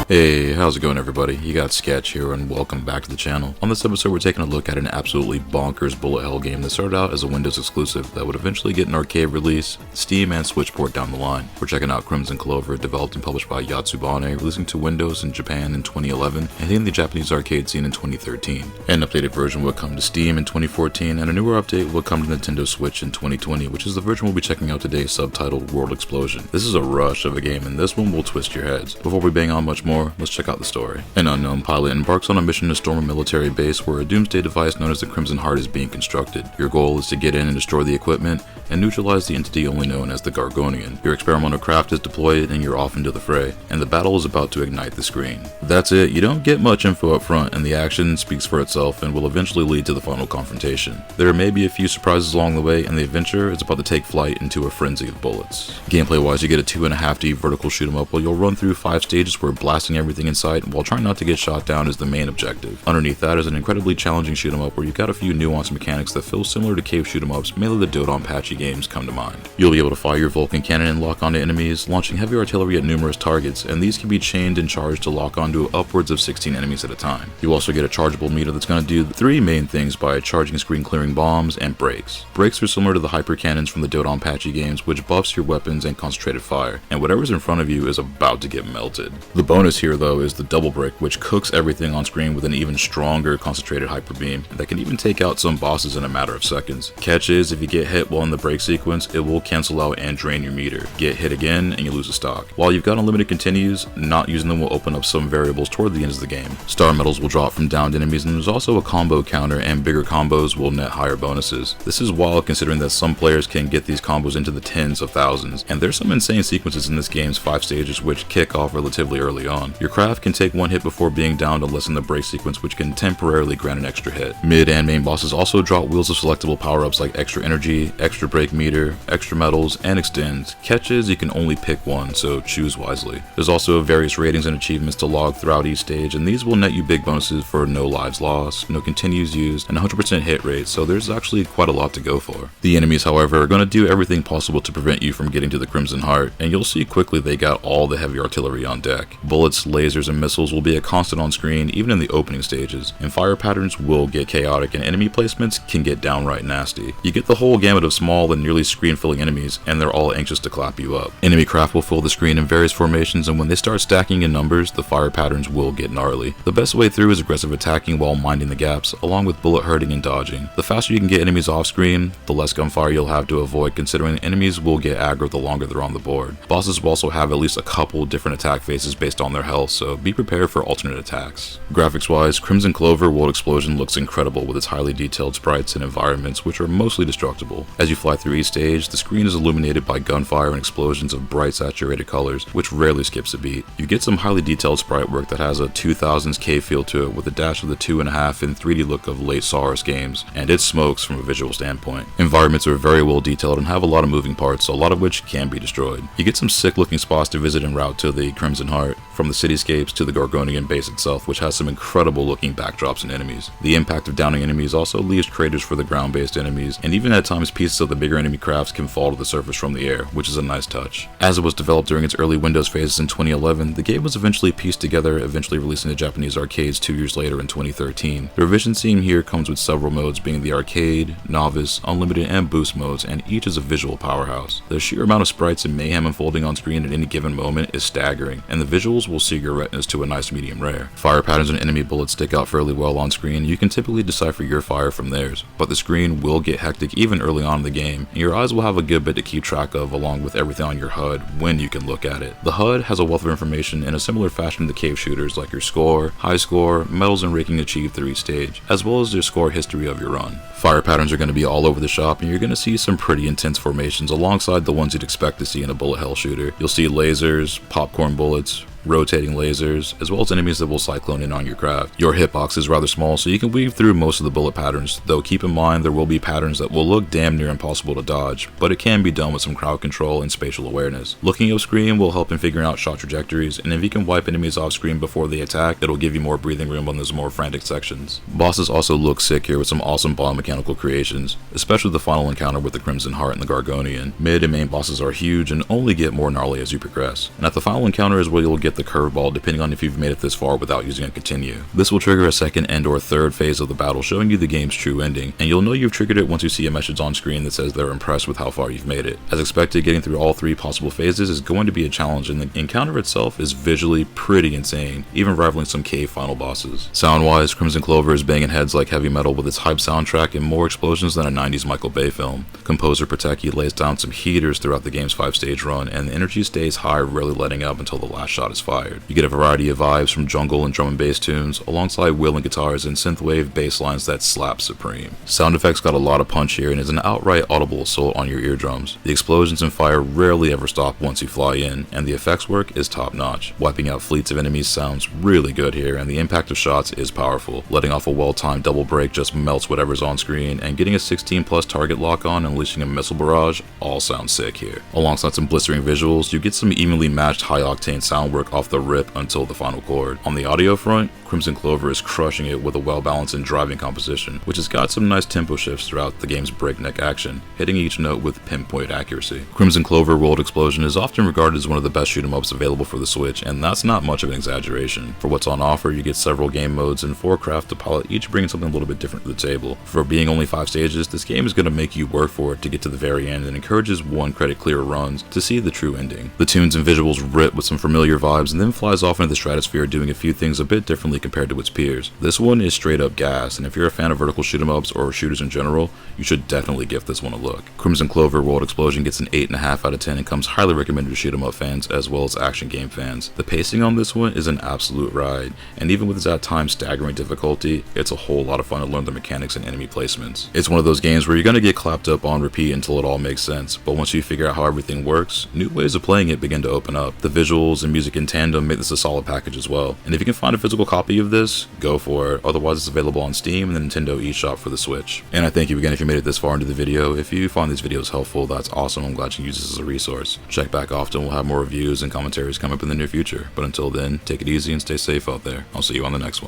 Hey, how's it going everybody? You got Sketch here and welcome back to the channel. On this episode we're taking a look at an absolutely bonkers bullet hell game that started out as a Windows exclusive that would eventually get an arcade release, Steam and Switch port down the line. We're checking out Crimzon Clover, developed and published by Yotsubane, releasing to Windows in Japan in 2011 and hitting the Japanese arcade scene in 2013. An updated version will come to Steam in 2014 and a newer update will come to Nintendo Switch in 2020, which is the version we'll be checking out today, subtitled World Explosion. This is a rush of a game and this one will twist your heads. Before we bang on much more, let's check out the story. An unknown pilot embarks on a mission to storm a military base where a doomsday device known as the Crimson Heart is being constructed. Your goal is to get in and destroy the equipment and neutralize the entity only known as the Gargonian. Your experimental craft is deployed and you're off into the fray, and the battle is about to ignite the screen. That's it, you don't get much info up front and the action speaks for itself and will eventually lead to the final confrontation. There may be a few surprises along the way and the adventure is about to take flight into a frenzy of bullets. Gameplay wise, you get a 2.5D vertical shoot 'em up where you'll run through 5 stages where blasting everything in sight while trying not to get shot down is the main objective. Underneath that is an incredibly challenging shoot 'em up where you've got a few nuanced mechanics that feel similar to cave shoot 'em ups, mainly the Dodonpachi games come to mind. You'll be able to fire your Vulcan cannon and lock onto enemies, launching heavy artillery at numerous targets, and these can be chained and charged to lock onto upwards of 16 enemies at a time. You also get a chargeable meter that's going to do 3 main things by charging screen clearing bombs and brakes. Brakes are similar to the hyper cannons from the Dodonpachi games, which buffs your weapons and concentrated fire, and whatever's in front of you is about to get melted. The bonus here though is the double brick, which cooks everything on screen with an even stronger concentrated hyper beam that can even take out some bosses in a matter of seconds. Catch is, if you get hit while in the break sequence, it will cancel out and drain your meter. Get hit again and you lose a stock. While you've got unlimited continues, not using them will open up some variables toward the end of the game. Star medals will drop from downed enemies, and there's also a combo counter, and bigger combos will net higher bonuses. This is wild considering that some players can get these combos into the tens of thousands, and there's some insane sequences in this game's 5 stages which kick off relatively early on. Your craft can take 1 hit before being downed unless in the break sequence, which can temporarily grant an extra hit. Mid and main bosses also drop wheels of selectable power-ups like extra energy, extra break meter, extra medals, and extends. Catches, you can only pick one, so choose wisely. There's also various ratings and achievements to log throughout each stage, and these will net you big bonuses for no lives lost, no continues used, and 100% hit rate, so there's actually quite a lot to go for. The enemies, however, are going to do everything possible to prevent you from getting to the Crimson Heart, and you'll see quickly they got all the heavy artillery on deck. Bullets, lasers, and missiles will be a constant on screen even in the opening stages, and fire patterns will get chaotic and enemy placements can get downright nasty. You get the whole gamut of small and nearly screen-filling enemies, and they're all anxious to clap you up. Enemy craft will fill the screen in various formations, and when they start stacking in numbers, the fire patterns will get gnarly. The best way through is aggressive attacking while minding the gaps, along with bullet hurting and dodging. The faster you can get enemies off screen, the less gunfire you'll have to avoid, considering enemies will get aggro the longer they're on the board. Bosses will also have at least a couple different attack phases based on their health, so be prepared for alternate attacks. Graphics wise, Crimzon Clover World Explosion looks incredible with its highly detailed sprites and environments which are mostly destructible. As you fly through each stage, the screen is illuminated by gunfire and explosions of bright saturated colors, which rarely skips a beat. You get some highly detailed sprite work that has a 2000s K feel to it with a dash of the 2.5 and 3D look of late Saurus games, and it smokes from a visual standpoint. Environments are very well detailed and have a lot of moving parts, a lot of which can be destroyed. You get some sick looking spots to visit en route to the Crimson Heart, from the cityscapes to the Gargonian base itself, which has some incredible looking backdrops and enemies. The impact of downing enemies also leaves craters for the ground based enemies, and even at times pieces of the bigger enemy crafts can fall to the surface from the air, which is a nice touch. As it was developed during its early Windows phases in 2011, the game was eventually pieced together, eventually releasing to Japanese arcades 2 years later in 2013. The revision scheme here comes with several modes, being the arcade, novice, unlimited, and boost modes, and each is a visual powerhouse. The sheer amount of sprites and mayhem unfolding on screen at any given moment is staggering, and the visuals will see your retinas to a nice medium rare. Fire patterns and enemy bullets stick out fairly well on screen. You can typically decipher your fire from theirs, but the screen will get hectic even early on in the game, and your eyes will have a good bit to keep track of along with everything on your HUD when you can look at it. The HUD has a wealth of information in a similar fashion to the cave shooters, like your score, high score, medals and ranking achieved through each stage, as well as your score history of your run. Fire patterns are going to be all over the shop, and you're going to see some pretty intense formations alongside the ones you'd expect to see in a bullet hell shooter. You'll see lasers, popcorn bullets, rotating lasers, as well as enemies that will cyclone in on your craft. Your hitbox is rather small, so you can weave through most of the bullet patterns, though keep in mind there will be patterns that will look damn near impossible to dodge, but it can be done with some crowd control and spatial awareness. Looking off screen will help in figuring out shot trajectories, and if you can wipe enemies off screen before they attack, it'll give you more breathing room on those more frantic sections. Bosses also look sick here with some awesome biomechanical creations, especially the final encounter with the Crimson Heart and the Gargonian. Mid and main bosses are huge and only get more gnarly as you progress, and at the final encounter is where you'll get get the curveball depending on if you've made it this far without using a continue. This will trigger a second and or third phase of the battle, showing you the game's true ending, and you'll know you've triggered it once you see a message on screen that says they're impressed with how far you've made it. As expected, getting through all 3 possible phases is going to be a challenge, and the encounter itself is visually pretty insane, even rivaling some cave final bosses. Sound-wise, Crimzon Clover is banging heads like heavy metal with its hype soundtrack and more explosions than a 90s Michael Bay film. Composer Pateki lays down some heaters throughout the game's 5-stage run, and the energy stays high, rarely letting up until the last shot is fired. You get a variety of vibes from jungle and drum and bass tunes, alongside wailing guitars and synthwave bass lines that slap supreme. Sound effects got a lot of punch here and is an outright audible assault on your eardrums. The explosions and fire rarely ever stop once you fly in, and the effects work is top notch. Wiping out fleets of enemies sounds really good here, and the impact of shots is powerful. Letting off a well-timed double break just melts whatever's on screen, and getting a 16+ target lock on and unleashing a missile barrage all sounds sick here. Alongside some blistering visuals, you get some evenly matched high-octane sound work off the rip until the final chord. On the audio front, Crimzon Clover is crushing it with a well-balanced and driving composition, which has got some nice tempo shifts throughout the game's breakneck action, hitting each note with pinpoint accuracy. Crimzon Clover World Explosion is often regarded as one of the best shoot-'em-ups available for the Switch, and that's not much of an exaggeration. For what's on offer, you get several game modes and 4 craft to pilot, each bringing something a little bit different to the table. For being only 5 stages, this game is going to make you work for it to get to the very end and encourages 1-credit clear runs to see the true ending. The tunes and visuals rip with some familiar vibes and then flies off into the stratosphere, doing a few things a bit differently compared to its peers. This one is straight up gas, and if you're a fan of vertical shoot-'em-ups or shooters in general, you should definitely give this one a look. Crimzon Clover World Explosion gets an 8.5 out of 10 and comes highly recommended to shoot-'em-up fans as well as action game fans. The pacing on this one is an absolute ride, and even with its at times staggering difficulty, it's a whole lot of fun to learn the mechanics and enemy placements. It's one of those games where you're going to get clapped up on repeat until it all makes sense, but once you figure out how everything works, new ways of playing it begin to open up. The visuals and music in tandem make this a solid package as well, and if you can find a physical copy of this, go for it. Otherwise, it's available on Steam and the Nintendo eShop for the Switch. And I thank you again if you made it this far into the video. If you find these videos helpful, that's awesome. I'm glad you can use this as a resource. Check back often. We'll have more reviews and commentaries come up in the near future. But until then, take it easy and stay safe out there. I'll see you on the next one.